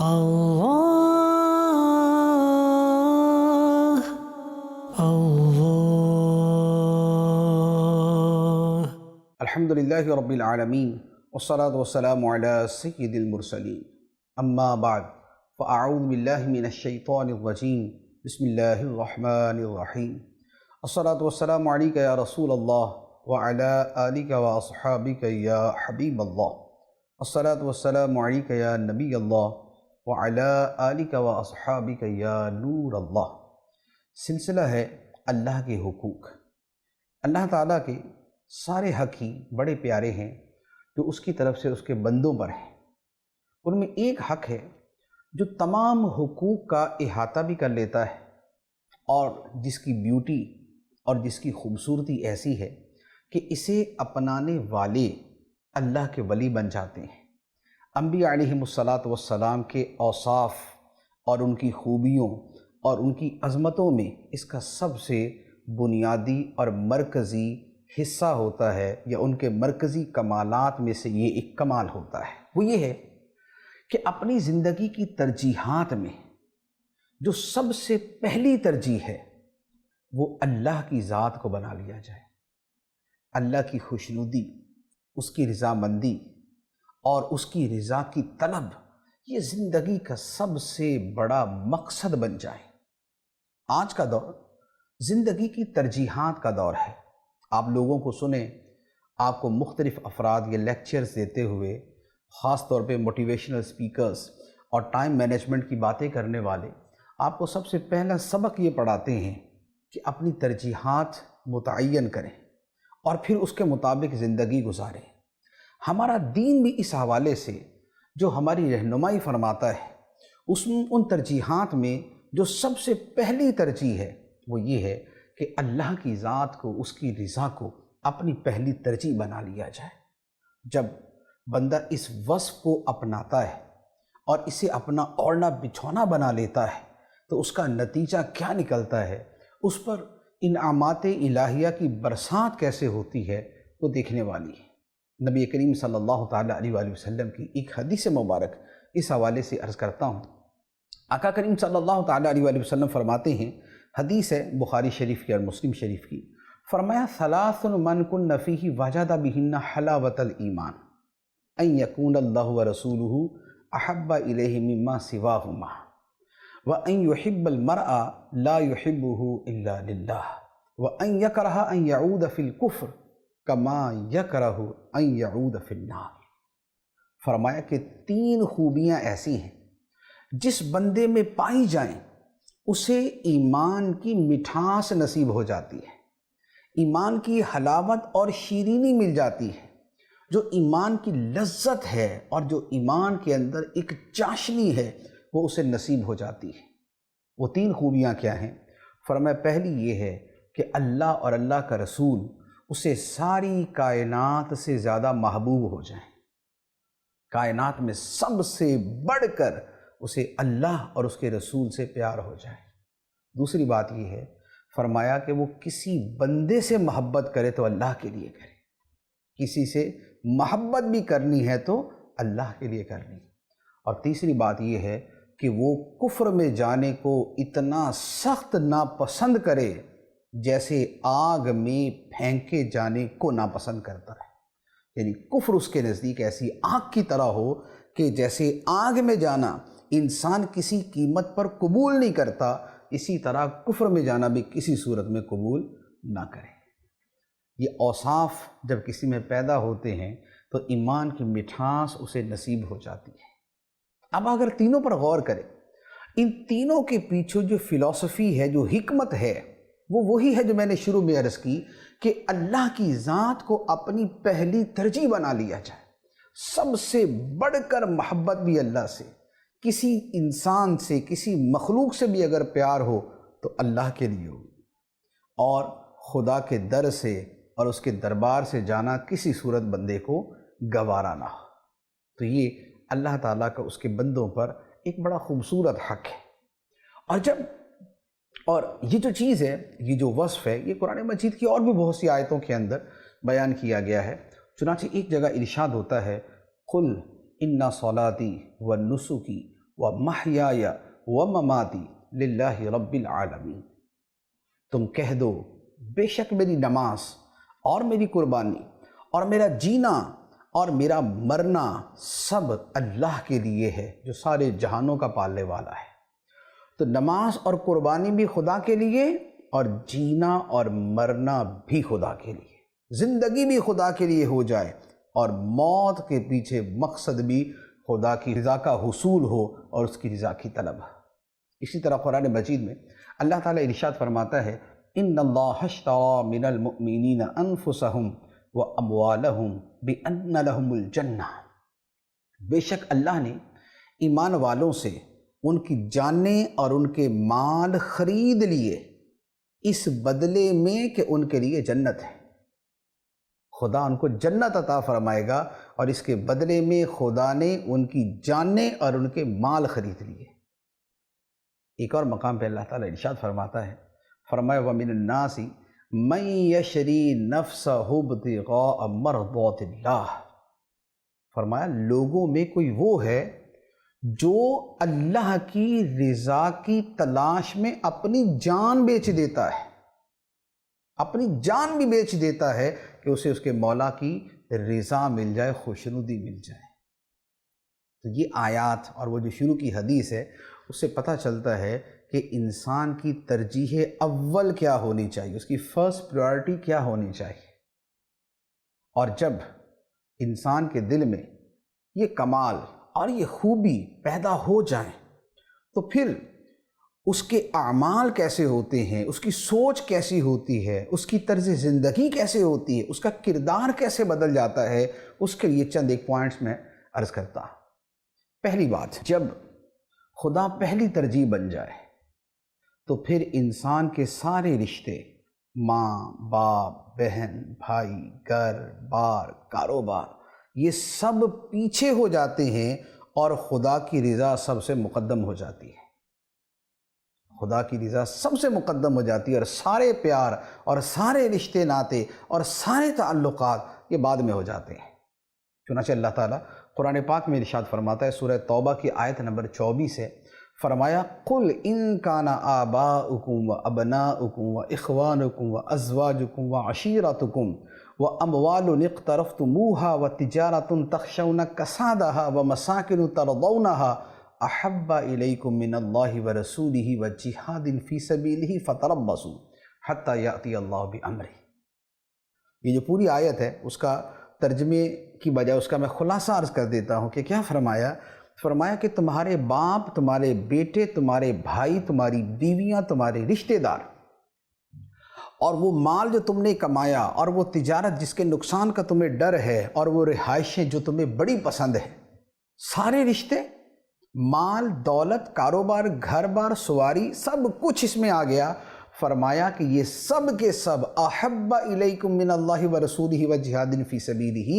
اللہ اللہ الحمدللہ رب العالمین والصلاة والسلام علی سید المرسلین اما بعد فاعوذ باللہ من الشیطان الرجیم بسم اللہ الرحمن الرحیم الصلاة والسلام علیک یا رسول اللہ وعلی آلک واصحابک یا حبیب اللہ الصلاة والسلام علیک یا نبی اللہ وعلی آلک واصحابک یا نور اللہ۔ سلسلہ ہے اللہ کے حقوق۔ اللہ تعالیٰ کے سارے حق ہی بڑے پیارے ہیں جو اس کی طرف سے اس کے بندوں پر ہیں۔ ان میں ایک حق ہے جو تمام حقوق کا احاطہ بھی کر لیتا ہے اور جس کی بیوٹی اور جس کی خوبصورتی ایسی ہے کہ اسے اپنانے والے اللہ کے ولی بن جاتے ہیں۔ انبیاء علیہم الصلاۃ کے اوصاف اور ان کی خوبیوں اور ان کی عظمتوں میں اس کا سب سے بنیادی اور مرکزی حصہ ہوتا ہے، یا ان کے مرکزی کمالات میں سے یہ ایک کمال ہوتا ہے، وہ یہ ہے کہ اپنی زندگی کی ترجیحات میں جو سب سے پہلی ترجیح ہے وہ اللہ کی ذات کو بنا لیا جائے۔ اللہ کی خوشنودی، اس کی رضامندی اور اس کی رضا کی طلب یہ زندگی کا سب سے بڑا مقصد بن جائے۔ آج کا دور زندگی کی ترجیحات کا دور ہے۔ آپ لوگوں کو سنیں، آپ کو مختلف افراد یہ لیکچرز دیتے ہوئے، خاص طور پہ موٹیویشنل سپیکرز اور ٹائم مینجمنٹ کی باتیں کرنے والے آپ کو سب سے پہلا سبق یہ پڑھاتے ہیں کہ اپنی ترجیحات متعین کریں اور پھر اس کے مطابق زندگی گزاریں۔ ہمارا دین بھی اس حوالے سے جو ہماری رہنمائی فرماتا ہے، ان ترجیحات میں جو سب سے پہلی ترجیح ہے وہ یہ ہے کہ اللہ کی ذات کو، اس کی رضا کو اپنی پہلی ترجیح بنا لیا جائے۔ جب بندہ اس وصف کو اپناتا ہے اور اسے اپنا اوڑھنا بچھونا بنا لیتا ہے تو اس کا نتیجہ کیا نکلتا ہے، اس پر انعامات الہیہ کی برسات کیسے ہوتی ہے وہ دیکھنے والی ہے۔ نبی کریم صلی اللہ تعالیٰ علیہ وآلہ وسلم کی ایک حدیث مبارک اس حوالے سے عرض کرتا ہوں۔ آقا کریم صلی اللہ تعالیٰ علیہ وآلہ وسلم فرماتے ہیں، حدیث ہے بخاری شریف کی اور مسلم شریف کی، فرمایا ثلاث من کن فیہ وجد بہن حلاوۃ الایمان ان یکون اللہ ورسولہ احب الیہ مما سواہما وان یحب المرء لا یحبہ الا للہ وان یکرہ ان یعود فی الکفر کما یکرہ ان یعود فی النار۔ فرمایا کہ تین خوبیاں ایسی ہیں جس بندے میں پائی جائیں اسے ایمان کی مٹھاس نصیب ہو جاتی ہے، ایمان کی حلاوت اور شیرینی مل جاتی ہے، جو ایمان کی لذت ہے اور جو ایمان کے اندر ایک چاشنی ہے وہ اسے نصیب ہو جاتی ہے۔ وہ تین خوبیاں کیا ہیں؟ فرمایا پہلی یہ ہے کہ اللہ اور اللہ کا رسول اسے ساری کائنات سے زیادہ محبوب ہو جائیں، کائنات میں سب سے بڑھ کر اسے اللہ اور اس کے رسول سے پیار ہو جائے۔ دوسری بات یہ ہے، فرمایا کہ وہ کسی بندے سے محبت کرے تو اللہ کے لیے کرے، کسی سے محبت بھی کرنی ہے تو اللہ کے لیے کرنی ہے۔ اور تیسری بات یہ ہے کہ وہ کفر میں جانے کو اتنا سخت ناپسند کرے جیسے آگ میں پھینکے جانے کو ناپسند کرتا ہے، یعنی کفر اس کے نزدیک ایسی آگ کی طرح ہو کہ جیسے آگ میں جانا انسان کسی قیمت پر قبول نہیں کرتا، اسی طرح کفر میں جانا بھی کسی صورت میں قبول نہ کرے۔ یہ اوصاف جب کسی میں پیدا ہوتے ہیں تو ایمان کی مٹھاس اسے نصیب ہو جاتی ہے۔ اب اگر تینوں پر غور کریں، ان تینوں کے پیچھے جو فلسفی ہے، جو حکمت ہے، وہ وہی ہے جو میں نے شروع میں عرض کی کہ اللہ کی ذات کو اپنی پہلی ترجیح بنا لیا جائے۔ سب سے بڑھ کر محبت بھی اللہ سے، کسی انسان سے، کسی مخلوق سے بھی اگر پیار ہو تو اللہ کے لیے ہو، اور خدا کے در سے اور اس کے دربار سے جانا کسی صورت بندے کو گوارا نہ ہو۔ تو یہ اللہ تعالیٰ کا اس کے بندوں پر ایک بڑا خوبصورت حق ہے۔ اور یہ جو چیز ہے، یہ جو وصف ہے، یہ قرآن مجید کی اور بھی بہت سی آیتوں کے اندر بیان کیا گیا ہے۔ چنانچہ ایک جگہ ارشاد ہوتا ہے، قُلْ إِنَّ صَلَاتِي وَنُسُكِي ومحیای ومماتی للہ رب العالمین۔ تم کہہ دو بے شک میری نماز اور میری قربانی اور میرا جینا اور میرا مرنا سب اللہ کے لیے ہے جو سارے جہانوں کا پالنے والا ہے۔ تو نماز اور قربانی بھی خدا کے لیے اور جینا اور مرنا بھی خدا کے لیے، زندگی بھی خدا کے لیے ہو جائے اور موت کے پیچھے مقصد بھی خدا کی رضا کا حصول ہو اور اس کی رضا کی طلب۔ اسی طرح قرآن مجید میں اللہ تعالیٰ ارشاد فرماتا ہے ان اللہ اشتری من المؤمنین انفسہم واموالہم بان لہم الجنہ، بے شک اللہ نے ایمان والوں سے ان کی جانیں اور ان کے مال خرید لیے اس بدلے میں کہ ان کے لیے جنت ہے۔ خدا ان کو جنت عطا فرمائے گا اور اس کے بدلے میں خدا نے ان کی جانیں اور ان کے مال خرید لیے۔ ایک اور مقام پہ اللہ تعالیٰ ارشاد فرماتا ہے، فرمایا وَمِنَ النَّاسِ مَن يَشْرِي نَفْسَهُ ابْتِغَاءَ مَرْضَاتِ اللَّهِ، فرمایا لوگوں میں کوئی وہ ہے جو اللہ کی رضا کی تلاش میں اپنی جان بیچ دیتا ہے، اپنی جان بھی بیچ دیتا ہے کہ اسے اس کے مولا کی رضا مل جائے، خوشنودی مل جائے۔ تو یہ آیات اور وہ جو شروع کی حدیث ہے اس سے پتہ چلتا ہے کہ انسان کی ترجیح اول کیا ہونی چاہیے، اس کی فرسٹ پریورٹی کیا ہونی چاہیے۔ اور جب انسان کے دل میں یہ کمال اور یہ خوبی پیدا ہو جائیں تو پھر اس کے اعمال کیسے ہوتے ہیں، اس کی سوچ کیسی ہوتی ہے، اس کی طرز زندگی کیسے ہوتی ہے، اس کا کردار کیسے بدل جاتا ہے، اس کے لیے چند ایک پوائنٹس میں عرض کرتا ہوں۔ پہلی بات، جب خدا پہلی ترجیح بن جائے تو پھر انسان کے سارے رشتے، ماں باپ بہن بھائی گھر بار کاروبار، یہ سب پیچھے ہو جاتے ہیں اور خدا کی رضا سب سے مقدم ہو جاتی ہے۔ خدا کی رضا سب سے مقدم ہو جاتی ہے اور سارے پیار اور سارے رشتے ناتے اور سارے تعلقات یہ بعد میں ہو جاتے ہیں۔ چنانچہ اللہ تعالیٰ قرآن پاک میں ارشاد فرماتا ہے، سورہ توبہ کی آیت نمبر 24 ہے، فرمایا قُلْ إِن كَانَ آبَاؤُكُمْ وَأَبْنَاؤُكُمْ وَإِخْوَانُكُمْ وَأَزْوَاجُكُمْ وَعَشِيرَتُكُمْ وَأَمْوَالٌ اقْتَرَفْتُمُوهَا وَتِجَارَةٌ تَخْشَوْنَ كَسَادَهَا وَمَسَاكِنُ تَرْضَوْنَهَا أَحَبَّ إِلَيْكُم مِّنَ اللَّهِ وَرَسُولِهِ وَجِهَادٍ فِي سَبِيلِهِ فَتَرَبَّصُوا حَتَّى يَأْتِيَ اللَّهُ بِأَمْرِهِ۔ یہ جو پوری آیت ہے اس کا ترجمے کی بجائے اس کا میں خلاصہ عرض کر دیتا ہوں کہ کیا فرمایا کہ تمہارے باپ، تمہارے بیٹے، تمہارے بھائی، تمہاری بیویاں، تمہارے رشتہ دار اور وہ مال جو تم نے کمایا اور وہ تجارت جس کے نقصان کا تمہیں ڈر ہے اور وہ رہائشیں جو تمہیں بڑی پسند ہے، سارے رشتے، مال، دولت، کاروبار، گھر بار، سواری، سب کچھ اس میں آ گیا۔ فرمایا کہ یہ سب کے سب احب الیکم من اللہ ورسولہ وجہاد فی سبیلہ،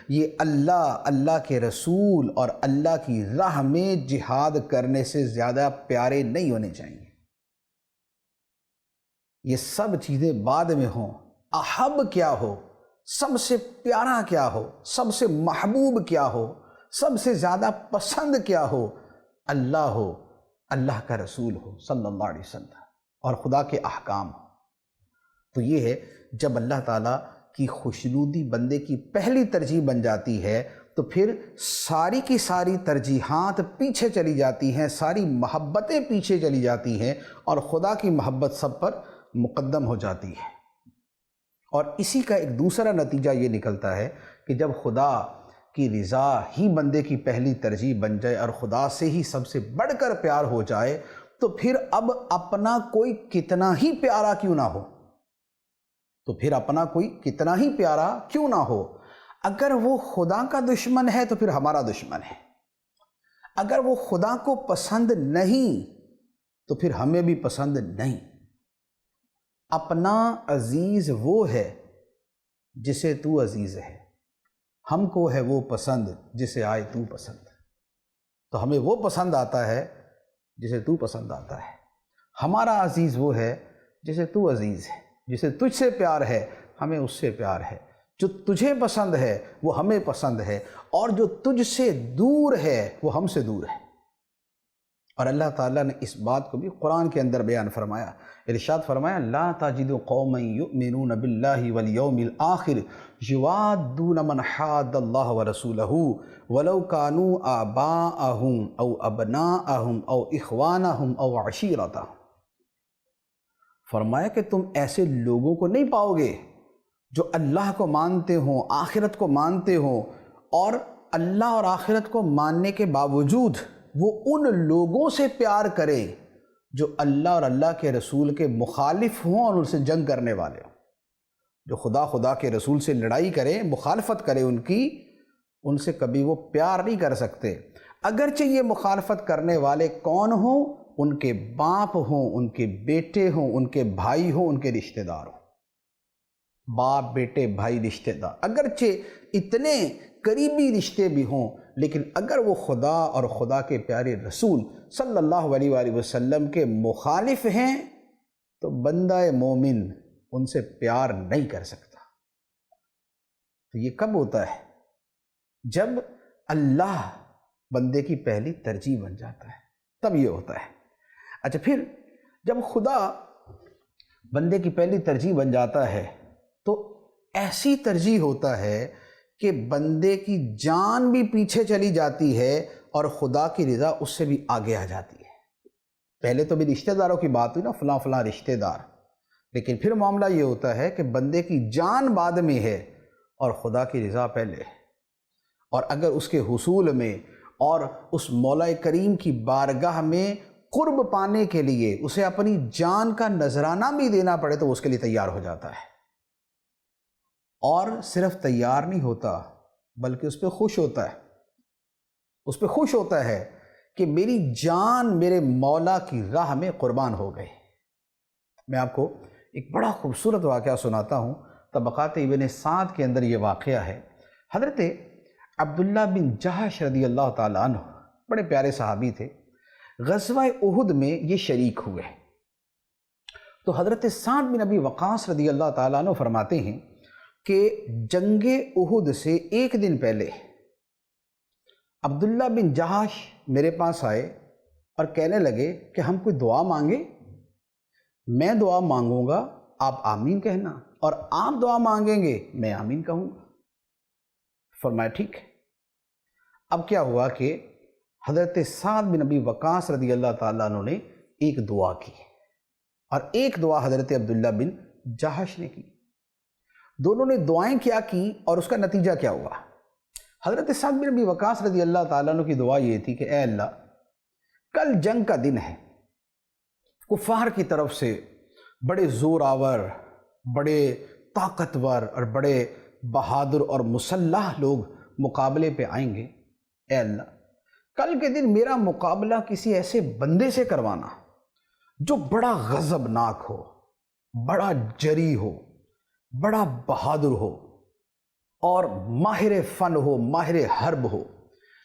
یہ اللہ کے رسول اور اللہ کی راہ میں جہاد کرنے سے زیادہ پیارے نہیں ہونے چاہیے۔ یہ سب چیزیں بعد میں ہوں، احب کیا ہو، سب سے پیارا کیا ہو، سب سے محبوب کیا ہو، سب سے زیادہ پسند کیا ہو، اللہ ہو، اللہ کا رسول ہو صلی اللہ علیہ وسلم اور خدا کے احکام ہو۔ تو یہ ہے جب اللہ تعالیٰ کی خوشنودی بندے کی پہلی ترجیح بن جاتی ہے تو پھر ساری کی ساری ترجیحات پیچھے چلی جاتی ہیں، ساری محبتیں پیچھے چلی جاتی ہیں اور خدا کی محبت سب پر مقدم ہو جاتی ہے۔ اور اسی کا ایک دوسرا نتیجہ یہ نکلتا ہے کہ جب خدا کی رضا ہی بندے کی پہلی ترجیح بن جائے اور خدا سے ہی سب سے بڑھ کر پیار ہو جائے تو پھر اب اپنا کوئی کتنا ہی پیارا کیوں نہ ہو، اگر وہ خدا کا دشمن ہے تو پھر ہمارا دشمن ہے، اگر وہ خدا کو پسند نہیں تو پھر ہمیں بھی پسند نہیں۔ اپنا عزیز وہ ہے جسے تو عزیز ہے، ہم کو ہے وہ پسند جسے آئے تو پسند۔ تو ہمیں وہ پسند آتا ہے جسے تو پسند آتا ہے، ہمارا عزیز وہ ہے جسے تو عزیز ہے، جسے تجھ سے پیار ہے ہمیں اس سے پیار ہے، جو تجھے پسند ہے وہ ہمیں پسند ہے، اور جو تجھ سے دور ہے وہ ہم سے دور ہے۔ اور اللہ تعالیٰ نے اس بات کو بھی قرآن کے اندر بیان فرمایا، ارشاد فرمایا لا تجد قوما یؤمنون باللہ والیوم الآخر یوادون من حاد اللہ ورسولہ ولو کانوا آباءہم او ابناءہم او اخوانہم او عشیرتہم۔ فرمایا کہ تم ایسے لوگوں کو نہیں پاؤ گے جو اللہ کو مانتے ہوں، آخرت کو مانتے ہوں، اور اللہ اور آخرت کو ماننے کے باوجود وہ ان لوگوں سے پیار کرے جو اللہ اور اللہ کے رسول کے مخالف ہوں اور ان سے جنگ کرنے والے ہوں۔ جو خدا کے رسول سے لڑائی کرے، مخالفت کرے ان سے کبھی وہ پیار نہیں کر سکتے، اگرچہ یہ مخالفت کرنے والے کون ہوں، ان کے باپ ہوں، ان کے بیٹے ہوں، ان کے بھائی ہوں، ان کے رشتہ دار ہوں۔ باپ، بیٹے، بھائی، رشتہ دار، اگرچہ اتنے قریبی رشتے بھی ہوں، لیکن اگر وہ خدا اور خدا کے پیارے رسول صلی اللہ علیہ وآلہ وسلم کے مخالف ہیں تو بندہ مومن ان سے پیار نہیں کر سکتا۔ تو یہ کب ہوتا ہے؟ جب اللہ بندے کی پہلی ترجیح بن جاتا ہے، تب یہ ہوتا ہے۔ اچھا، پھر جب خدا بندے کی پہلی ترجیح بن جاتا ہے تو ایسی ترجیح ہوتا ہے کہ بندے کی جان بھی پیچھے چلی جاتی ہے اور خدا کی رضا اس سے بھی آگے آ جاتی ہے۔ پہلے تو بھی رشتہ داروں کی بات ہوئی نا، فلاں فلاں رشتہ دار، لیکن پھر معاملہ یہ ہوتا ہے کہ بندے کی جان بعد میں ہے اور خدا کی رضا پہلے ہے، اور اگر اس کے حصول میں اور اس مولا کریم کی بارگاہ میں قرب پانے کے لیے اسے اپنی جان کا نذرانہ بھی دینا پڑے تو اس کے لیے تیار ہو جاتا ہے، اور صرف تیار نہیں ہوتا بلکہ اس پہ خوش ہوتا ہے۔ اس پہ خوش ہوتا ہے کہ میری جان میرے مولا کی راہ میں قربان ہو گئے۔ میں آپ کو ایک بڑا خوبصورت واقعہ سناتا ہوں، طبقات ابن سعد کے اندر یہ واقعہ ہے۔ حضرت عبداللہ بن جہش رضی اللہ تعالیٰ عنہ بڑے پیارے صحابی تھے، غزوہ احد میں یہ شریک ہوئے۔ تو حضرت سعد بن ابی وقاص رضی اللہ تعالیٰ عنہ فرماتے ہیں کہ جنگ احد سے ایک دن پہلے عبداللہ بن جہش میرے پاس آئے اور کہنے لگے کہ ہم کوئی دعا مانگے، میں دعا مانگوں گا آپ آمین کہنا، اور آپ دعا مانگیں گے میں آمین کہوں گا۔ فرمایا ٹھیک ہے۔ اب کیا ہوا کہ حضرت سعد بن ابی وقاص رضی اللہ تعالیٰ عنہ نے ایک دعا کی اور ایک دعا حضرت عبداللہ بن جہش نے کی۔ دونوں نے دعائیں کیا کی اور اس کا نتیجہ کیا ہوا؟ حضرت سعد بن ابی وقاص رضی اللہ تعالیٰ عنہ کی دعا یہ تھی کہ اے اللہ، کل جنگ کا دن ہے، کفار کی طرف سے بڑے زور آور، بڑے طاقتور اور بڑے بہادر اور مسلح لوگ مقابلے پہ آئیں گے۔ اے اللہ، کل کے دن میرا مقابلہ کسی ایسے بندے سے کروانا جو بڑا غضبناک ہو، بڑا جری ہو، بڑا بہادر ہو اور ماہر فن ہو، ماہر حرب ہو۔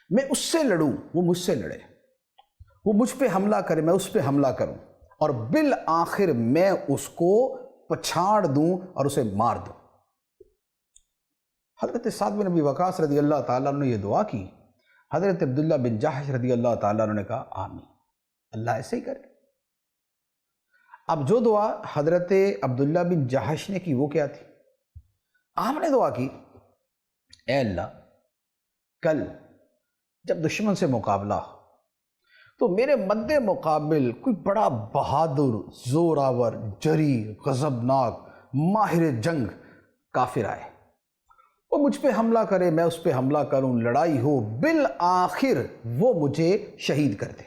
میں اس سے لڑوں، وہ مجھ سے لڑے، وہ مجھ پہ حملہ کرے، میں اس پہ حملہ کروں، اور بالآخر میں اس کو پچھاڑ دوں اور اسے مار دوں۔ حضرت سعد بن ابی وقاص رضی اللہ تعالیٰ عنہ نے یہ دعا کی۔ حضرت عبداللہ بن جہش رضی اللہ تعالیٰ عنہ نے کہا آمین، اللہ ایسے ہی کرے۔ اب جو دعا حضرت عبداللہ بن جہش نے کی وہ کیا تھی؟ آپ نے دعا کی، اے اللہ، کل جب دشمن سے مقابلہ ہو تو میرے مد مقابل کوئی بڑا بہادر، زور آور، جری، غضبناک، ماہر جنگ کافر آئے، وہ مجھ پہ حملہ کرے، میں اس پہ حملہ کروں، لڑائی ہو، بالآخر وہ مجھے شہید کر دے،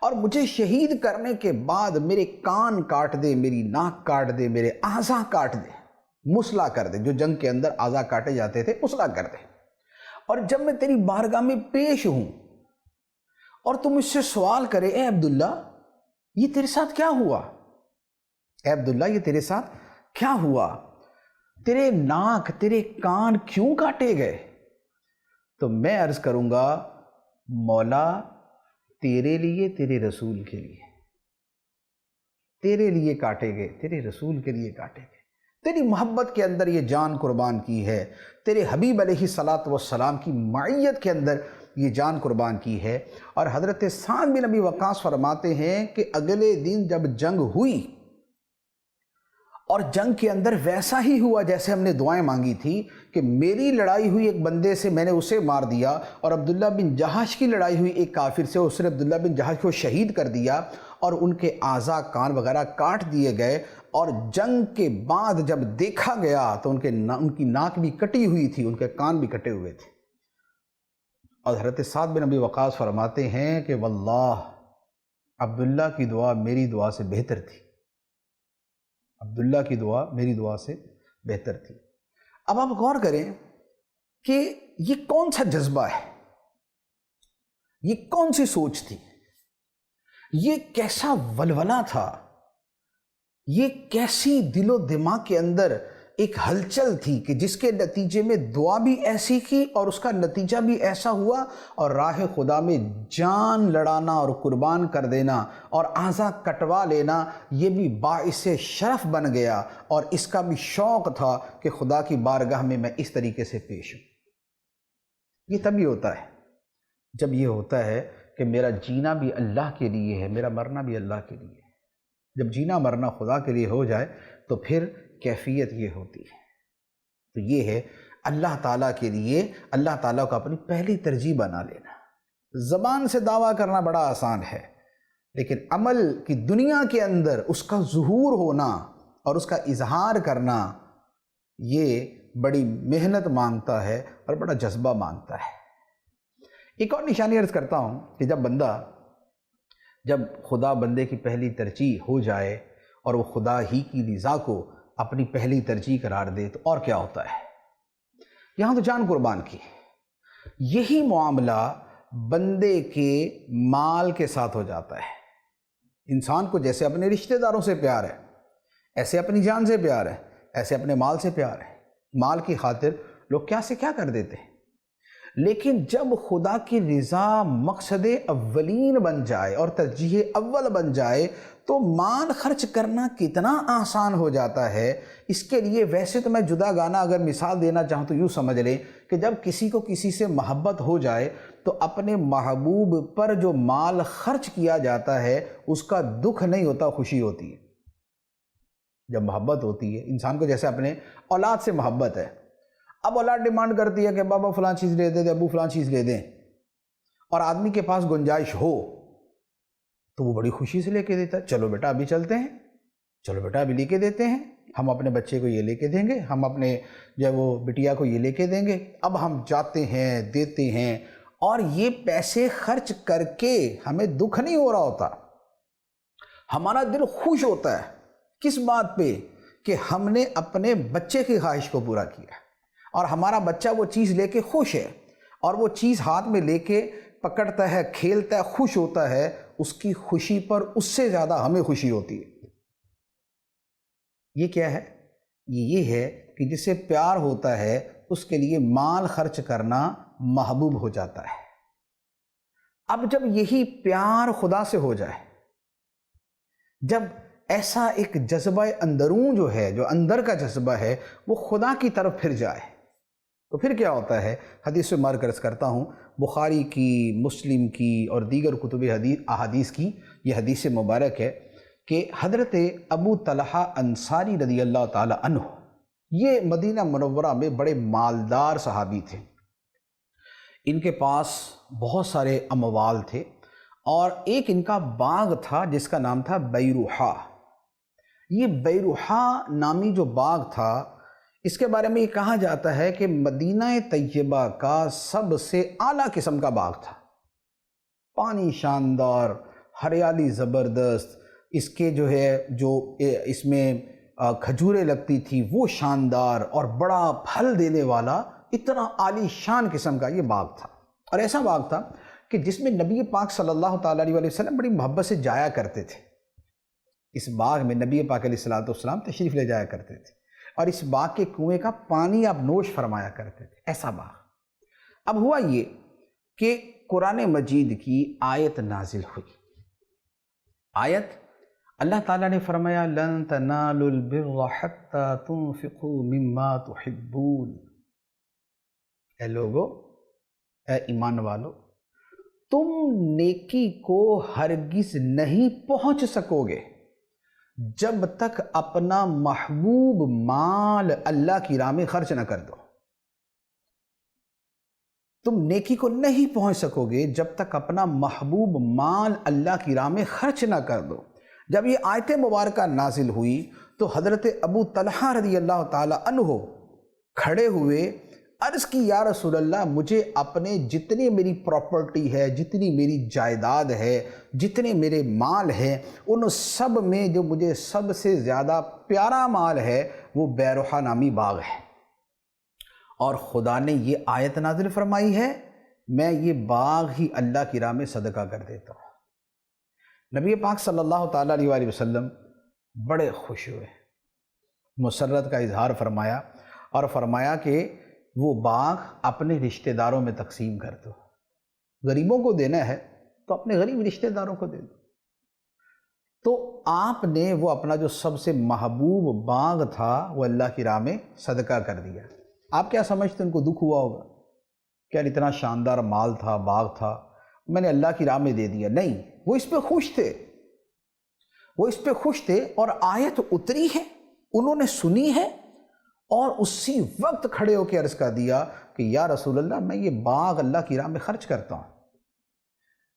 اور مجھے شہید کرنے کے بعد میرے کان کاٹ دے، میری ناک کاٹ دے، میرے اعضاء کاٹ دے، مسلح کر دے، جو جنگ کے اندر اعضاء کاٹے جاتے تھے مسلح کر دے، اور جب میں تیری بارگاہ میں پیش ہوں اور تم اس سے سوال کرے، اے عبداللہ یہ تیرے ساتھ کیا ہوا؟ اے عبداللہ یہ تیرے ساتھ کیا ہوا؟ تیرے ناک، تیرے کان کیوں کاٹے گئے؟ تو میں عرض کروں گا، مولا تیرے لیے، تیرے رسول کے لیے، تیرے لیے کاٹے گئے، تیرے رسول کے لیے کاٹے گئے، تیری محبت کے اندر یہ جان قربان کی ہے، تیرے حبیب علیہ الصلاۃ والسلام کی معیت کے اندر یہ جان قربان کی ہے۔ اور حضرت سعد بن ابی وقاص فرماتے ہیں کہ اگلے دن جب جنگ ہوئی اور جنگ کے اندر ویسا ہی ہوا جیسے ہم نے دعائیں مانگی تھی کہ میری لڑائی ہوئی ایک بندے سے، میں نے اسے مار دیا، اور عبداللہ بن جہش کی لڑائی ہوئی ایک کافر سے، اس نے عبداللہ بن جہش کو شہید کر دیا اور ان کے اعضاء کان وغیرہ کاٹ دیے گئے۔ اور جنگ کے بعد جب دیکھا گیا تو ان کی ناک بھی کٹی ہوئی تھی، ان کے کان بھی کٹے ہوئے تھے۔ اور حضرت سعد بن ابی وقاص فرماتے ہیں کہ واللہ عبداللہ کی دعا میری دعا سے بہتر تھی، عبداللہ کی دعا میری دعا سے بہتر تھی۔ اب آپ غور کریں کہ یہ کون سا جذبہ ہے، یہ کون سی سوچ تھی، یہ کیسا ولولہ تھا، یہ کیسی دل و دماغ کے اندر ایک ہلچل تھی کہ جس کے نتیجے میں دعا بھی ایسی کی اور اس کا نتیجہ بھی ایسا ہوا، اور راہ خدا میں جان لڑانا اور قربان کر دینا اور اعضاء کٹوا لینا یہ بھی باعث شرف بن گیا، اور اس کا بھی شوق تھا کہ خدا کی بارگاہ میں اس طریقے سے پیش ہوں۔ یہ تبھی ہوتا ہے جب یہ ہوتا ہے کہ میرا جینا بھی اللہ کے لیے ہے، میرا مرنا بھی اللہ کے لیے ہے۔ جب جینا مرنا خدا کے لیے ہو جائے تو پھر کیفیت یہ ہوتی ہے۔ تو یہ ہے اللہ تعالیٰ کے لیے اللہ تعالیٰ کو اپنی پہلی ترجیح بنا لینا۔ زبان سے دعویٰ کرنا بڑا آسان ہے، لیکن عمل کی دنیا کے اندر اس کا ظہور ہونا اور اس کا اظہار کرنا یہ بڑی محنت مانگتا ہے اور بڑا جذبہ مانگتا ہے۔ ایک اور نشانی عرض کرتا ہوں کہ جب خدا بندے کی پہلی ترجیح ہو جائے اور وہ خدا ہی کی رضا کو اپنی پہلی ترجیح قرار دے تو اور کیا ہوتا ہے۔ یہاں تو جان قربان کی، یہی معاملہ بندے کے مال کے ساتھ ہو جاتا ہے۔ انسان کو جیسے اپنے رشتہ داروں سے پیار ہے، ایسے اپنی جان سے پیار ہے، ایسے اپنے مال سے پیار ہے۔ مال کی خاطر لوگ کیا سے کیا کر دیتے ہیں، لیکن جب خدا کی رضا مقصد اولین بن جائے اور ترجیح اول بن جائے تو مال خرچ کرنا کتنا آسان ہو جاتا ہے۔ اس کے لیے ویسے تو میں جدا گانہ اگر مثال دینا چاہوں تو یوں سمجھ لیں کہ جب کسی کو کسی سے محبت ہو جائے تو اپنے محبوب پر جو مال خرچ کیا جاتا ہے اس کا دکھ نہیں ہوتا، خوشی ہوتی ہے۔ جب محبت ہوتی ہے انسان کو، جیسے اپنے اولاد سے محبت ہے، اب اولاد ڈیمانڈ کرتی ہے کہ بابا فلاں چیز لے دے، ابو فلاں چیز لے دیں، اور آدمی کے پاس گنجائش ہو تو وہ بڑی خوشی سے لے کے دیتا ہے۔ چلو بیٹا ابھی چلتے ہیں، چلو بیٹا ابھی لے کے دیتے ہیں، ہم اپنے بچے کو یہ لے کے دیں گے، ہم اپنے جو وہ بٹیا کو یہ لے کے دیں گے۔ اب ہم جاتے ہیں، دیتے ہیں، اور یہ پیسے خرچ کر کے ہمیں دکھ نہیں ہو رہا ہوتا، ہمارا دل خوش ہوتا ہے۔ کس بات پہ؟ کہ ہم نے اپنے بچے کی خواہش کو پورا کیا اور ہمارا بچہ وہ چیز لے کے خوش ہے، اور وہ چیز ہاتھ میں لے کے پکڑتا ہے، کھیلتا ہے، خوش ہوتا ہے۔ اس کی خوشی پر اس سے زیادہ ہمیں خوشی ہوتی ہے۔ یہ کیا ہے؟ یہ ہے کہ جس سے پیار ہوتا ہے اس کے لیے مال خرچ کرنا محبوب ہو جاتا ہے۔ اب جب یہی پیار خدا سے ہو جائے، جب ایسا ایک جذبہ اندرون جو ہے، جو اندر کا جذبہ ہے، وہ خدا کی طرف پھر جائے تو پھر کیا ہوتا ہے؟ حدیث میں عرض کرتا ہوں، بخاری کی، مسلم کی اور دیگر کتب احادیث کی یہ حدیث مبارک ہے کہ حضرت ابو طلحہ انصاری رضی اللہ تعالی عنہ یہ مدینہ منورہ میں بڑے مالدار صحابی تھے۔ ان کے پاس بہت سارے اموال تھے، اور ایک ان کا باغ تھا جس کا نام تھا بیروحہ۔ یہ بیروحہ نامی جو باغ تھا، اس کے بارے میں یہ کہا جاتا ہے کہ مدینہ طیبہ کا سب سے اعلیٰ قسم کا باغ تھا۔ پانی شاندار، ہریالی زبردست، اس کے جو اس میں کھجوریں لگتی تھی وہ شاندار، اور بڑا پھل دینے والا اتنا عالی شان قسم کا یہ باغ تھا۔ اور ایسا باغ تھا کہ جس میں نبی پاک صلی اللہ تعالیٰ علیہ وسلم بڑی محبت سے جایا کرتے تھے۔ اس باغ میں نبی پاک علیہ السلام تشریف لے جایا کرتے تھے، اور اس باغ کے کنویں کا پانی آپ نوش فرمایا کرتے تھے، ایسا باغ۔ اب ہوا یہ کہ قرآن مجید کی آیت نازل ہوئی۔ آیت اللہ تعالیٰ نے فرمایا لن تنالوا البر حتى تنفقوا مما تحبون۔ اے لوگو، اے ایمان والو، تم نیکی کو ہرگز نہیں پہنچ سکو گے جب تک اپنا محبوب مال اللہ کی راہ میں خرچ نہ کر دو۔ تم نیکی کو نہیں پہنچ سکو گے جب تک اپنا محبوب مال اللہ کی راہ میں خرچ نہ کر دو۔ جب یہ آیت مبارکہ نازل ہوئی تو حضرت ابو طلحہ رضی اللہ تعالی عنہ کھڑے ہوئے، عرض کی یا رسول اللہ، مجھے اپنے جتنی میری پراپرٹی ہے، جتنی میری جائیداد ہے، جتنے میرے مال ہیں، ان سب میں جو مجھے سب سے زیادہ پیارا مال ہے وہ بیروحہ نامی باغ ہے، اور خدا نے یہ آیت نازل فرمائی ہے میں یہ باغ ہی اللہ کی راہ میں صدقہ کر دیتا ہوں۔ نبی پاک صلی اللہ تعالیٰ علیہ وآلہ وسلم بڑے خوش ہوئے، مسرت کا اظہار فرمایا اور فرمایا کہ وہ باغ اپنے رشتہ داروں میں تقسیم کر دو، غریبوں کو دینا ہے تو اپنے غریب رشتہ داروں کو دے دو۔ تو آپ نے وہ اپنا جو سب سے محبوب باغ تھا وہ اللہ کی راہ میں صدقہ کر دیا۔ آپ کیا سمجھتے ان کو دکھ ہوا ہوگا؟ کیا اتنا شاندار مال تھا، باغ تھا، میں نے اللہ کی راہ میں دے دیا؟ نہیں، وہ اس پہ خوش تھے، وہ اس پہ خوش تھے، اور آیت اتری ہے، انہوں نے سنی ہے، اور اسی وقت کھڑے ہو کے عرض کر دیا کہ یا رسول اللہ میں یہ باغ اللہ کی راہ میں خرچ کرتا ہوں۔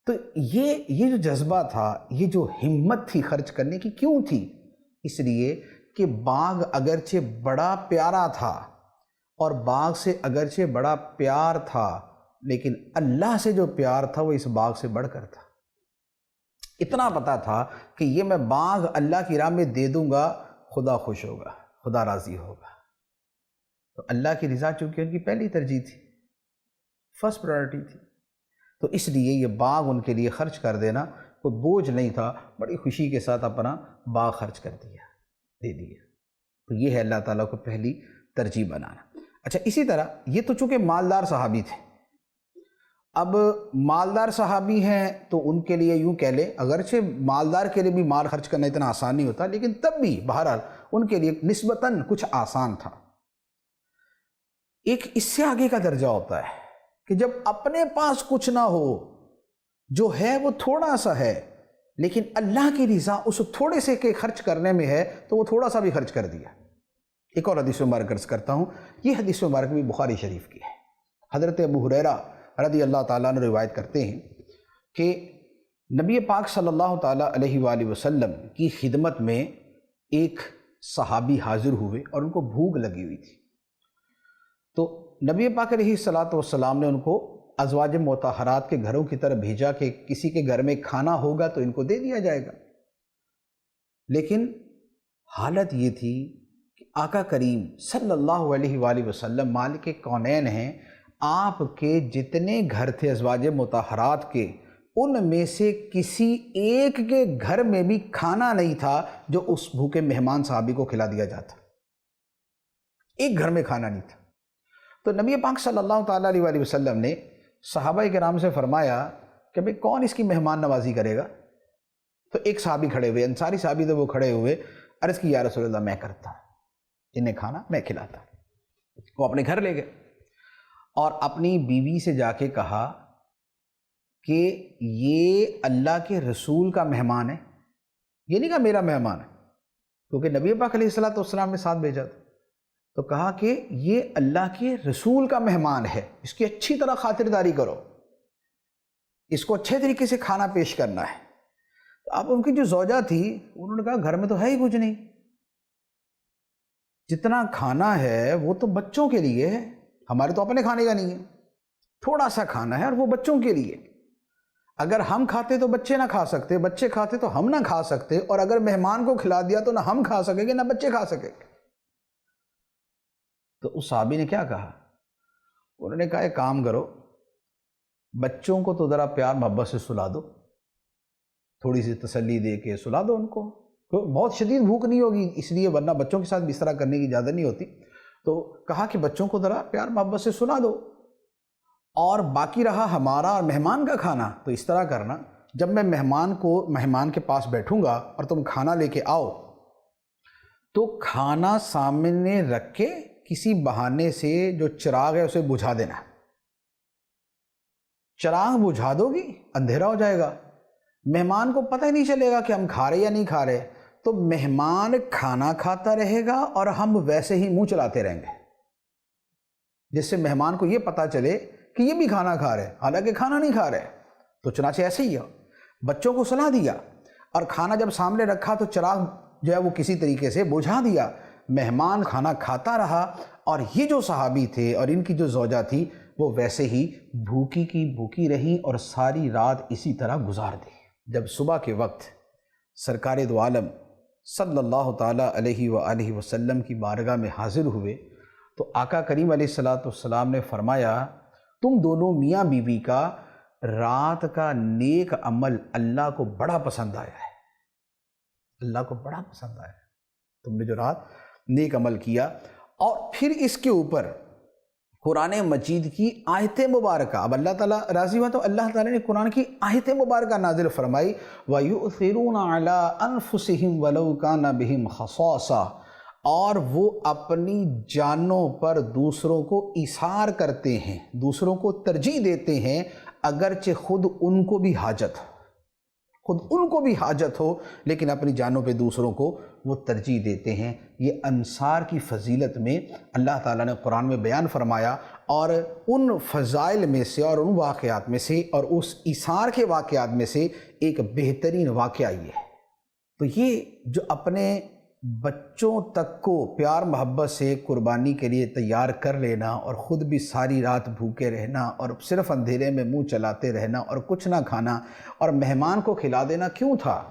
تو یہ جو جذبہ تھا، یہ جو ہمت تھی خرچ کرنے کی، کیوں تھی؟ اس لیے کہ باغ اگرچہ بڑا پیارا تھا، اور باغ سے اگرچہ بڑا پیار تھا، لیکن اللہ سے جو پیار تھا وہ اس باغ سے بڑھ کر تھا۔ اتنا پتا تھا کہ یہ میں باغ اللہ کی راہ میں دے دوں گا، خدا خوش ہوگا، خدا راضی ہوگا۔ تو اللہ کی رضا چونکہ ان کی پہلی ترجیح تھی، فرسٹ پرائرٹی تھی، تو اس لیے یہ باغ ان کے لیے خرچ کر دینا کوئی بوجھ نہیں تھا، بڑی خوشی کے ساتھ اپنا باغ خرچ کر دیا، دے دیا۔ تو یہ ہے اللہ تعالیٰ کو پہلی ترجیح بنانا۔ اچھا، اسی طرح یہ تو چونکہ مالدار صحابی تھے، اب مالدار صحابی ہیں تو ان کے لیے یوں کہہ لیں، اگرچہ مالدار کے لیے بھی مال خرچ کرنا اتنا آسان نہیں ہوتا، لیکن تب بھی بہرحال ان کے لیے نسبتاً کچھ آسان تھا۔ ایک اس سے آگے کا درجہ ہوتا ہے کہ جب اپنے پاس کچھ نہ ہو، جو ہے وہ تھوڑا سا ہے، لیکن اللہ کی رضا اس تھوڑے سے کے خرچ کرنے میں ہے تو وہ تھوڑا سا بھی خرچ کر دیا۔ ایک اور حدیث مبارک عرض کرتا ہوں، یہ حدیث مبارک بھی بخاری شریف کی ہے۔ حضرت ابو ہریرہ رضی اللہ تعالیٰ عنہ روایت کرتے ہیں کہ نبی پاک صلی اللہ تعالیٰ علیہ وآلہ وسلم کی خدمت میں ایک صحابی حاضر ہوئے اور ان کو بھوک لگی ہوئی تھی، تو نبی پاک علیہ السلام نے ان کو ازواج مطہرات کے گھروں کی طرف بھیجا کہ کسی کے گھر میں کھانا ہوگا تو ان کو دے دیا جائے گا۔ لیکن حالت یہ تھی کہ آقا کریم صلی اللہ علیہ وآلہ وسلم مالک کونین ہیں، آپ کے جتنے گھر تھے ازواج مطہرات کے، ان میں سے کسی ایک کے گھر میں بھی کھانا نہیں تھا جو اس بھوکے مہمان صحابی کو کھلا دیا جاتا، ایک گھر میں کھانا نہیں تھا۔ تو نبی پاک صلی اللہ تعالیٰ علیہ وآلہ وسلم نے صحابہ کرام سے فرمایا کہ بھئی کون اس کی مہمان نوازی کرے گا؟ تو ایک صحابی کھڑے ہوئے، انصاری صحابی تھے، وہ کھڑے ہوئے، عرض کی یا رسول اللہ میں کرتا ہوں، انہیں کھانا میں کھلاتا۔ وہ اپنے گھر لے گئے اور اپنی بیوی سے جا کے کہا کہ یہ اللہ کے رسول کا مہمان ہے، یہ نہیں کہا میرا مہمان ہے، کیونکہ نبی پاک علیہ السلام نے ساتھ بھیجا تھا، تو کہا کہ یہ اللہ کے رسول کا مہمان ہے، اس کی اچھی طرح خاطرداری کرو، اس کو اچھے طریقے سے کھانا پیش کرنا ہے۔ اب ان کی جو زوجہ تھی انہوں نے کہا گھر میں تو ہے ہی کچھ نہیں، جتنا کھانا ہے وہ تو بچوں کے لیے ہے، ہمارے تو اپنے کھانے کا نہیں ہے، تھوڑا سا کھانا ہے اور وہ بچوں کے لیے، اگر ہم کھاتے تو بچے نہ کھا سکتے، بچے کھاتے تو ہم نہ کھا سکتے، اور اگر مہمان کو کھلا دیا تو نہ ہم کھا سکیں گے نہ بچے کھا سکیں گے۔ تو اس صحابی نے کیا کہا؟ انہوں نے کہا ایک کام کرو، بچوں کو تو ذرا پیار محبت سے سلا دو، تھوڑی سی تسلی دے کے سلا دو ان کو، بہت شدید بھوک نہیں ہوگی اس لیے، ورنہ بچوں کے ساتھ بستر کرنے کی اجازت نہیں ہوتی۔ تو کہا کہ بچوں کو ذرا پیار محبت سے سلا دو، اور باقی رہا ہمارا اور مہمان کا کھانا، تو اس طرح کرنا جب میں مہمان کے پاس بیٹھوں گا اور تم کھانا لے کے آؤ تو کھانا سامنے رکھ کے کسی بہانے سے جو چراغ ہے اسے بجھا دینا، چراغ بجھا دو گی اندھیرا ہو جائے گا، مہمان کو پتہ ہی نہیں چلے گا کہ ہم کھا رہے یا نہیں کھا رہے، تو مہمان کھانا کھاتا رہے گا اور ہم ویسے ہی منہ چلاتے رہیں گے، جس سے مہمان کو یہ پتہ چلے کہ یہ بھی کھانا کھا رہے حالانکہ کھانا نہیں کھا رہے۔ تو چنانچہ ایسے ہی ہے، بچوں کو سلا دیا اور کھانا جب سامنے رکھا تو چراغ جو ہے وہ کسی طریقے سے بجھا دیا، مہمان کھانا کھاتا رہا، اور یہ جو صحابی تھے اور ان کی جو زوجہ تھی وہ ویسے ہی بھوکی کی بھوکی رہیں اور ساری رات اسی طرح گزار دی۔ جب صبح کے وقت سرکار دو عالم صلی اللہ تعالیٰ علیہ وآلہ وسلم کی بارگاہ میں حاضر ہوئے تو آقا کریم علیہ السلام نے فرمایا، تم دونوں میاں بیوی کا رات کا نیک عمل اللہ کو بڑا پسند آیا ہے، اللہ کو بڑا پسند آیا ہے، تم نے جو رات نیک عمل کیا۔ اور پھر اس کے اوپر قرآن مجید کی آیت مبارکہ، اب اللہ تعالیٰ راضی ہوا تو اللہ تعالیٰ نے قرآن کی آیت مبارکہ نازل فرمائی، وَيُؤْثِرُونَ عَلَىٰ أَنفُسِهِمْ وَلَوْ كَانَ بِهِمْ خَصَاصَةٌ، اور وہ اپنی جانوں پر دوسروں کو ایثار کرتے ہیں، دوسروں کو ترجیح دیتے ہیں، اگرچہ خود ان کو بھی حاجت ہو لیکن اپنی جانوں پہ دوسروں کو وہ ترجیح دیتے ہیں۔ یہ انصار کی فضیلت میں اللہ تعالیٰ نے قرآن میں بیان فرمایا، اور ان فضائل میں سے اور ان واقعات میں سے اور اس ایثار کے واقعات میں سے ایک بہترین واقعہ یہ ہے۔ تو یہ جو اپنے بچوں تک کو پیار محبت سے قربانی کے لیے تیار کر لینا اور خود بھی ساری رات بھوکے رہنا اور صرف اندھیرے میں منہ چلاتے رہنا اور کچھ نہ کھانا اور مہمان کو کھلا دینا کیوں تھا؟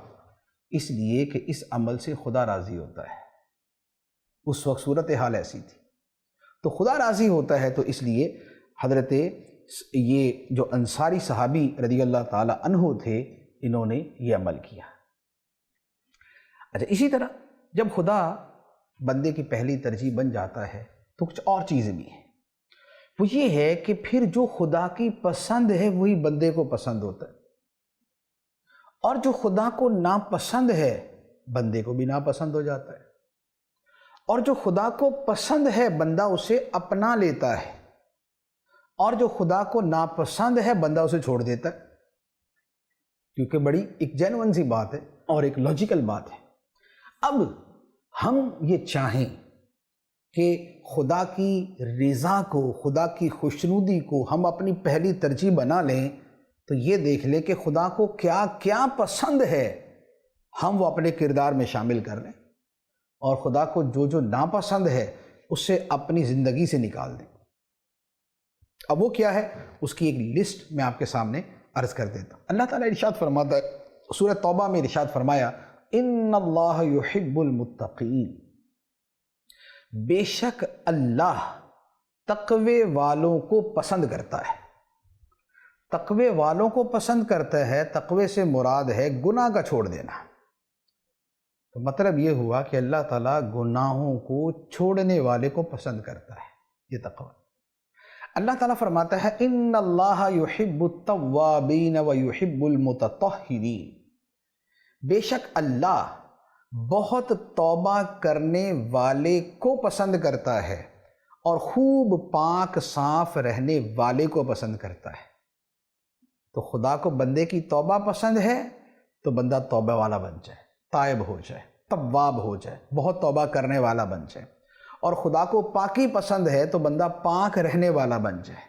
اس لیے کہ اس عمل سے خدا راضی ہوتا ہے۔ اس وقت صورتحال ایسی تھی تو خدا راضی ہوتا ہے، تو اس لیے حضرت یہ جو انصاری صحابی رضی اللہ تعالی عنہ تھے انہوں نے یہ عمل کیا۔ اچھا، اسی طرح جب خدا بندے کی پہلی ترجیح بن جاتا ہے تو کچھ اور چیزیں بھی ہیں، وہ یہ ہے کہ پھر جو خدا کی پسند ہے وہی بندے کو پسند ہوتا ہے، اور جو خدا کو ناپسند ہے بندے کو بھی ناپسند ہو جاتا ہے، اور جو خدا کو پسند ہے بندہ اسے اپنا لیتا ہے، اور جو خدا کو ناپسند ہے بندہ اسے چھوڑ دیتا ہے، کیونکہ بڑی ایک جینوئن سی بات ہے اور ایک لاجیکل بات ہے۔ اب ہم یہ چاہیں کہ خدا کی رضا کو، خدا کی خوشنودی کو ہم اپنی پہلی ترجیح بنا لیں، تو یہ دیکھ لیں کہ خدا کو کیا کیا پسند ہے، ہم وہ اپنے کردار میں شامل کر لیں، اور خدا کو جو جو ناپسند ہے اسے اپنی زندگی سے نکال دیں۔ اب وہ کیا ہے، اس کی ایک لسٹ میں آپ کے سامنے عرض کر دیتا ہوں۔ اللہ تعالیٰ ارشاد فرماتا ہے سورہ توبہ میں، ارشاد فرمایا، ان اللہ یحب المتقین، بے شک اللہ تقوی والوں کو پسند کرتا ہے۔ تقوی والوں کو پسند کرتا ہے، تقوی سے مراد ہے گناہ کا چھوڑ دینا۔ تو مطلب یہ ہوا کہ اللہ تعالیٰ گناہوں کو چھوڑنے والے کو پسند کرتا ہے، یہ تقوی۔ اللہ تعالیٰ فرماتا ہے، ان اللہ یحب التوابین ویحب المتطہرین، بے شک اللہ بہت توبہ کرنے والے کو پسند کرتا ہے اور خوب پاک صاف رہنے والے کو پسند کرتا ہے۔ تو خدا کو بندے کی توبہ پسند ہے تو بندہ توبہ والا بن جائے، تائب ہو جائے، تواب ہو جائے، بہت توبہ کرنے والا بن جائے، اور خدا کو پاکی پسند ہے تو بندہ پاک رہنے والا بن جائے،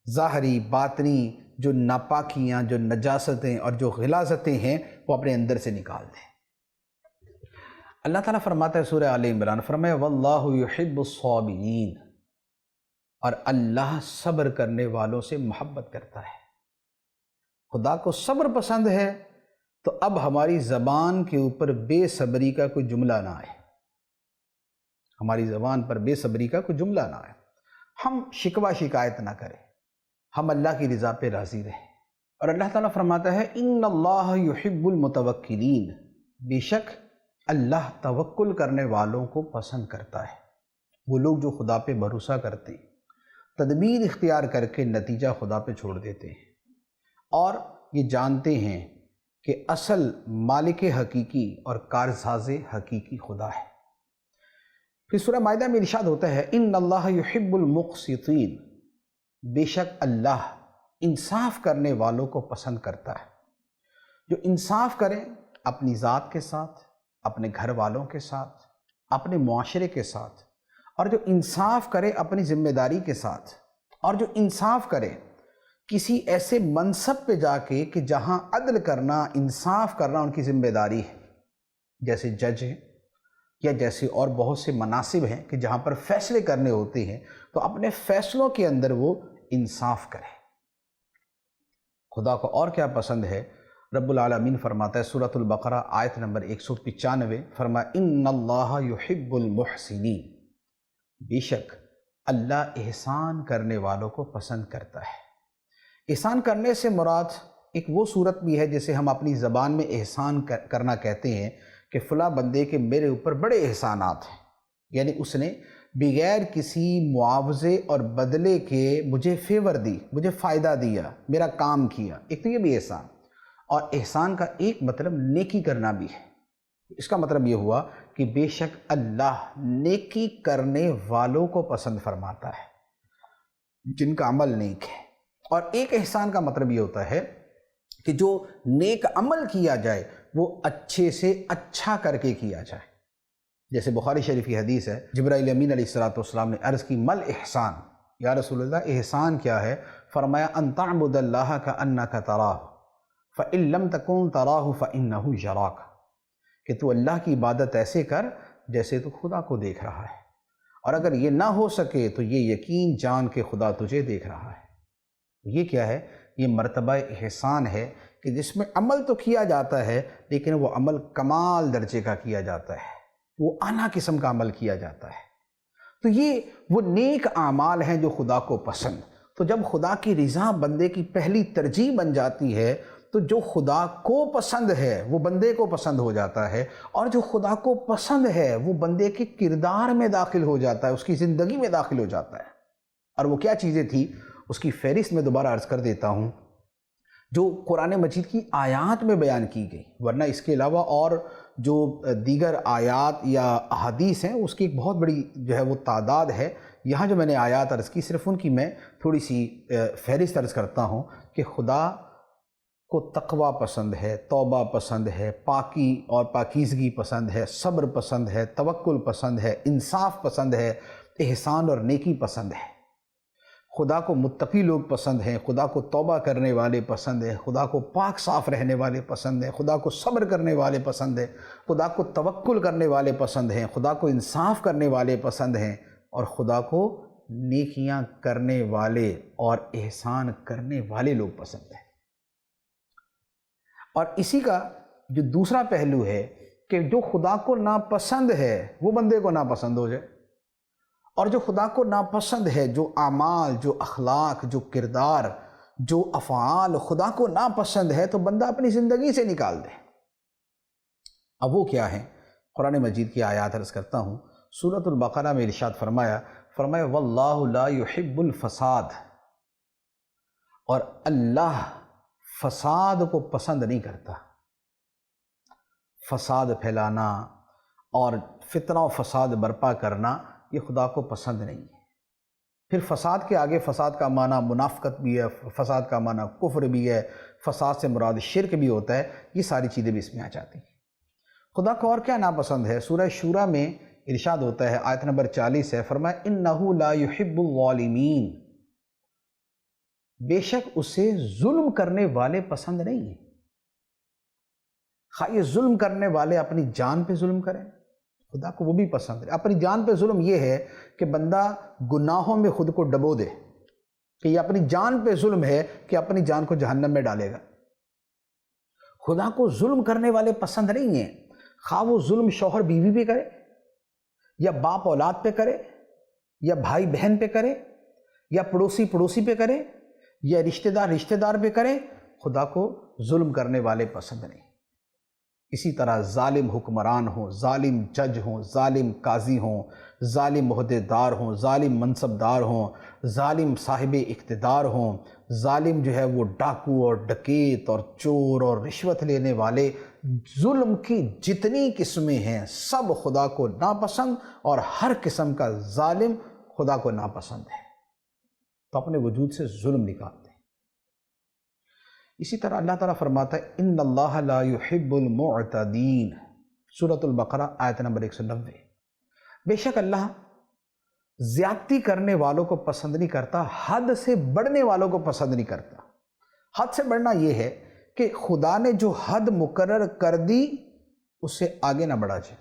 ظاہری باطنی جو ناپاکیاں، جو نجاستیں اور جو غلاظتیں ہیں وہ اپنے اندر سے نکال دیں۔ اللہ تعالیٰ فرماتا ہے سورہ آل عمران، فرمایا واللہ یحب الصابرین، اور اللہ صبر کرنے والوں سے محبت کرتا ہے۔ خدا کو صبر پسند ہے تو اب ہماری زبان کے اوپر بے صبری کا کوئی جملہ نہ آئے، ہماری زبان پر بے صبری کا کوئی جملہ نہ آئے، ہم شکوہ شکایت نہ کریں، ہم اللہ کی رضا پہ راضی رہیں۔ اور اللہ تعالیٰ فرماتا ہے ان اللہ یحب المتوکلین، بے شک اللہ توکل کرنے والوں کو پسند کرتا ہے، وہ لوگ جو خدا پہ بھروسہ کرتے ہیں، تدبیر اختیار کر کے نتیجہ خدا پہ چھوڑ دیتے ہیں، اور یہ جانتے ہیں کہ اصل مالک حقیقی اور کارساز حقیقی خدا ہے۔ پھر سورہ مائدہ میں ارشاد ہوتا ہے ان اللہ یحب المقسطین، بے شک اللہ انصاف کرنے والوں کو پسند کرتا ہے۔ جو انصاف کرے اپنی ذات کے ساتھ، اپنے گھر والوں کے ساتھ، اپنے معاشرے کے ساتھ، اور جو انصاف کرے اپنی ذمہ داری کے ساتھ، اور جو انصاف کرے کسی ایسے منصب پہ جا کے کہ جہاں عدل کرنا، انصاف کرنا ان کی ذمہ داری ہے، جیسے جج ہیں یا جیسے اور بہت سے مناصب ہیں کہ جہاں پر فیصلے کرنے ہوتے ہیں، تو اپنے فیصلوں کے اندر وہ انصاف کرے۔ خدا کو اور کیا پسند ہے؟ رب العالمین فرماتا ہے سورۃ البقرہ آیت نمبر 195، فرمایا ان اللہ یحب المحسنین، بے شک اللہ احسان کرنے والوں کو پسند کرتا ہے۔ احسان کرنے سے مراد ایک وہ صورت بھی ہے جسے ہم اپنی زبان میں احسان کرنا کہتے ہیں کہ فلاں بندے کے میرے اوپر بڑے احسانات ہیں، یعنی اس نے بغیر کسی معاوضے اور بدلے کے مجھے فیور دی، مجھے فائدہ دیا، میرا کام کیا، ایک تو یہ بھی احسان۔ اور احسان کا ایک مطلب نیکی کرنا بھی ہے۔ اس کا مطلب یہ ہوا کہ بے شک اللہ نیکی کرنے والوں کو پسند فرماتا ہے، جن کا عمل نیک ہے۔ اور ایک احسان کا مطلب یہ ہوتا ہے کہ جو نیک عمل کیا جائے وہ اچھے سے اچھا کر کے کیا جائے۔ جیسے بخاری شریف کی حدیث ہے، جبرائیل امین علیہ السلام نے عرض کی مل احسان، یا رسول اللہ احسان کیا ہے؟ فرمایا ان تعبد اللہ کأنک تراہ فإن لم تکن تراہ فإنہ یراک، کہ تو اللہ کی عبادت ایسے کر جیسے تو خدا کو دیکھ رہا ہے، اور اگر یہ نہ ہو سکے تو یہ یقین جان کہ خدا تجھے دیکھ رہا ہے۔ یہ کیا ہے؟ یہ مرتبہ احسان ہے کہ جس میں عمل تو کیا جاتا ہے لیکن وہ عمل کمال درجے کا کیا جاتا ہے، وہ اعلیٰ قسم کا عمل کیا جاتا ہے۔ تو یہ وہ نیک اعمال ہیں جو خدا کو پسند۔ تو جب خدا کی رضا بندے کی پہلی ترجیح بن جاتی ہے تو جو خدا کو پسند ہے وہ بندے کو پسند ہو جاتا ہے، اور جو خدا کو پسند ہے وہ بندے کے کردار میں داخل ہو جاتا ہے، اس کی زندگی میں داخل ہو جاتا ہے۔ اور وہ کیا چیزیں تھیں اس کی فہرست میں دوبارہ عرض کر دیتا ہوں جو قرآن مجید کی آیات میں بیان کی گئی، ورنہ اس کے علاوہ اور جو دیگر آیات یا احادیث ہیں اس کی ایک بہت بڑی جو ہے وہ تعداد ہے۔ یہاں جو میں نے آیات عرض کی صرف ان کی میں تھوڑی سی فہرست عرض کرتا ہوں کہ خدا کو تقوی پسند ہے، توبہ پسند ہے، پاکی اور پاکیزگی پسند ہے، صبر پسند ہے، توکل پسند ہے، انصاف پسند ہے، احسان اور نیکی پسند ہے۔ خدا کو متقی لوگ پسند ہیں، خدا کو توبہ کرنے والے پسند ہیں، خدا کو پاک صاف رہنے والے پسند ہیں، خدا کو صبر کرنے والے پسند ہیں، خدا کو توکل کرنے والے پسند ہیں، خدا کو انصاف کرنے والے پسند ہیں، اور خدا کو نیکیاں کرنے والے اور احسان کرنے والے لوگ پسند ہیں۔ اور اسی کا جو دوسرا پہلو ہے کہ جو خدا کو ناپسند ہے وہ بندے کو ناپسند ہو جائے، اور جو خدا کو ناپسند ہے، جو اعمال، جو اخلاق، جو کردار، جو افعال خدا کو ناپسند ہے تو بندہ اپنی زندگی سے نکال دے۔ اب وہ کیا ہے؟ قرآن مجید کی آیات عرض کرتا ہوں۔ سورۃ البقرہ میں ارشاد فرمایا واللہ لا يحب الفساد، اور اللہ فساد کو پسند نہیں کرتا۔ فساد پھیلانا اور فتنہ و فساد برپا کرنا یہ خدا کو پسند نہیں ہے۔ پھر فساد کے آگے فساد کا معنی منافقت بھی ہے، فساد کا معنی کفر بھی ہے، فساد سے مراد شرک بھی ہوتا ہے، یہ ساری چیزیں بھی اس میں آ جاتی ہیں۔ خدا کو اور کیا ناپسند ہے؟ سورہ شورى میں ارشاد ہوتا ہے، آیت نمبر 40 ہے، فرمایا انہ لا يحب الظالمین، بے شک اسے ظلم کرنے والے پسند نہیں ہیں۔ خواہ یہ ظلم کرنے والے اپنی جان پہ ظلم کریں، خدا کو وہ بھی پسند ہے۔ اپنی جان پہ ظلم یہ ہے کہ بندہ گناہوں میں خود کو ڈبو دے، کہ یہ اپنی جان پہ ظلم ہے کہ اپنی جان کو جہنم میں ڈالے گا۔ خدا کو ظلم کرنے والے پسند نہیں ہیں، خواہ وہ ظلم شوہر بیوی پہ کرے، یا باپ اولاد پہ کرے، یا بھائی بہن پہ کرے، یا پڑوسی پہ کرے، یا رشتہ دار پہ کرے، خدا کو ظلم کرنے والے پسند نہیں۔ اسی طرح ظالم حکمران ہوں، ظالم جج ہوں، ظالم قاضی ہوں، ظالم عہدیدار ہوں، ظالم منصبدار ہوں، ظالم صاحب اقتدار ہوں، ظالم جو ہے وہ ڈاکو اور ڈکیت اور چور اور رشوت لینے والے، ظلم کی جتنی قسمیں ہیں سب خدا کو ناپسند، اور ہر قسم کا ظالم خدا کو ناپسند ہے۔ تو اپنے وجود سے ظلم نکال دیں۔ اسی طرح اللہ تعالیٰ فرماتا ہے ان اللہ لا يحب المعتدین، سورۃ البقرہ آیت نمبر 190۔ بے شک اللہ زیادتی کرنے والوں کو پسند نہیں کرتا، حد سے بڑھنے والوں کو پسند نہیں کرتا۔ حد سے بڑھنا یہ ہے کہ خدا نے جو حد مقرر کر دی اس سے آگے نہ بڑھا جائے،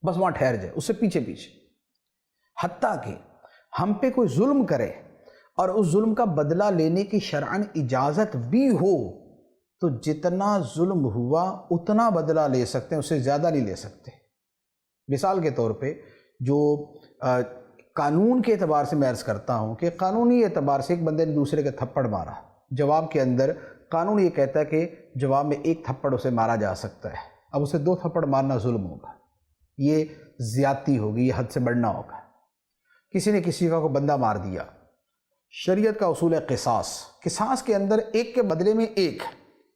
بس وہاں ٹھہر جائے، اس سے پیچھے پیچھے۔ حتیٰ کہ ہم پہ کوئی ظلم کرے اور اس ظلم کا بدلہ لینے کی شرعاً اجازت بھی ہو تو جتنا ظلم ہوا اتنا بدلہ لے سکتے ہیں، اس سے زیادہ نہیں لے سکتے۔ مثال کے طور پہ جو قانون کے اعتبار سے میں عرض کرتا ہوں کہ قانونی اعتبار سے ایک بندے نے دوسرے کے تھپڑ مارا، جواب کے اندر قانون یہ کہتا ہے کہ جواب میں ایک تھپڑ اسے مارا جا سکتا ہے، اب اسے 2 تھپڑ مارنا ظلم ہوگا، یہ زیادتی ہوگی، یہ حد سے بڑھنا ہوگا۔ کسی نے کسی کو بندہ مار دیا، شریعت کا اصول ہے قصاص، قصاص کے اندر ایک کے بدلے میں ایک،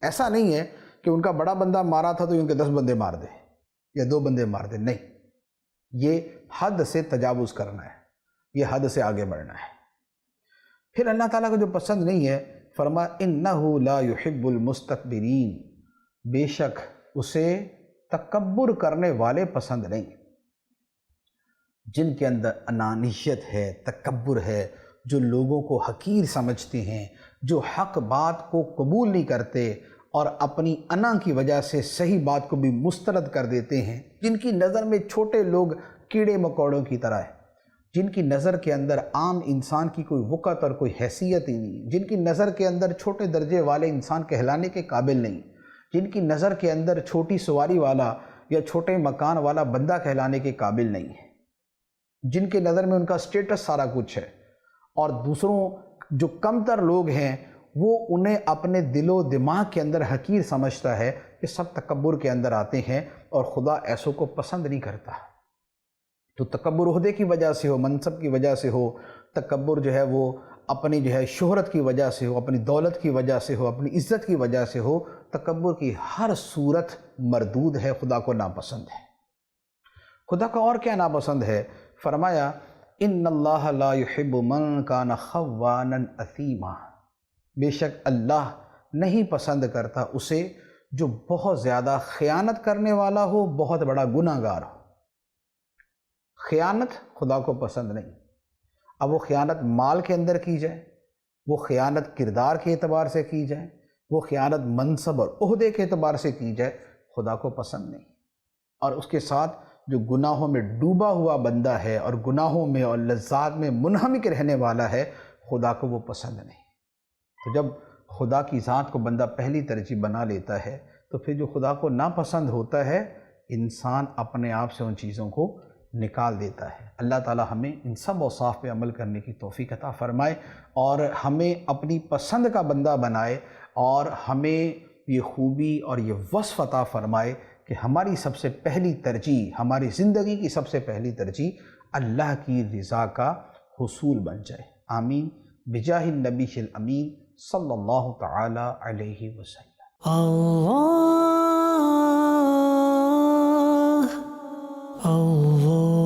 ایسا نہیں ہے کہ ان کا بڑا بندہ مارا تھا تو ان کے 10 بندے مار دے یا 2 بندے مار دے، نہیں، یہ حد سے تجاوز کرنا ہے، یہ حد سے آگے بڑھنا ہے۔ پھر اللہ تعالیٰ کو جو پسند نہیں ہے، فرمایا انہ لا يحب المستکبرین، بے شک اسے تکبر کرنے والے پسند نہیں، جن کے اندر انانیت ہے، تکبر ہے، جو لوگوں کو حقیر سمجھتے ہیں، جو حق بات کو قبول نہیں کرتے اور اپنی انا کی وجہ سے صحیح بات کو بھی مسترد کر دیتے ہیں، جن کی نظر میں چھوٹے لوگ کیڑے مکوڑوں کی طرح ہیں، جن کی نظر کے اندر عام انسان کی کوئی وقت اور کوئی حیثیت ہی نہیں، جن کی نظر کے اندر چھوٹے درجے والے انسان کہلانے کے قابل نہیں، جن کی نظر کے اندر چھوٹی سواری والا یا چھوٹے مکان والا بندہ کہلانے کے قابل نہیں ہے، جن کے نظر میں ان کا سٹیٹس سارا کچھ ہے، اور دوسروں جو کمتر لوگ ہیں وہ انہیں اپنے دل و دماغ کے اندر حقیر سمجھتا ہے، کہ سب تکبر کے اندر آتے ہیں اور خدا ایسوں کو پسند نہیں کرتا۔ تو تکبر عہدے کی وجہ سے ہو، منصب کی وجہ سے ہو، تکبر جو ہے وہ اپنی جو ہے شہرت کی وجہ سے ہو، اپنی دولت کی وجہ سے ہو، اپنی عزت کی وجہ سے ہو، تکبر کی ہر صورت مردود ہے، خدا کو ناپسند ہے۔ خدا کو اور کیا ناپسند ہے؟ فرمایا ان اللہ لا يحب من کان خوانا اثیما، بے شک اللہ نہیں پسند کرتا اسے جو بہت زیادہ خیانت کرنے والا ہو، بہت بڑا گناہ گار ہو۔ خیانت خدا کو پسند نہیں، اب وہ خیانت مال کے اندر کی جائے، وہ خیانت کردار کے اعتبار سے کی جائے، وہ خیانت منصب اور عہدے کے اعتبار سے کی جائے، خدا کو پسند نہیں۔ اور اس کے ساتھ جو گناہوں میں ڈوبا ہوا بندہ ہے اور گناہوں میں اور لذات میں منہمک رہنے والا ہے، خدا کو وہ پسند نہیں۔ تو جب خدا کی ذات کو بندہ پہلی ترجیح بنا لیتا ہے تو پھر جو خدا کو ناپسند ہوتا ہے، انسان اپنے آپ سے ان چیزوں کو نکال دیتا ہے۔ اللہ تعالی ہمیں ان سب اوصاف پہ عمل کرنے کی توفیق عطا فرمائے اور ہمیں اپنی پسند کا بندہ بنائے، اور ہمیں یہ خوبی اور یہ وصف عطا فرمائے کہ ہماری سب سے پہلی ترجیح، ہماری زندگی کی سب سے پہلی ترجیح اللہ کی رضا کا حصول بن جائے۔ آمین بجاہ النبی الامین صلی اللہ تعالی علیہ وسلم۔ اللہ اللہ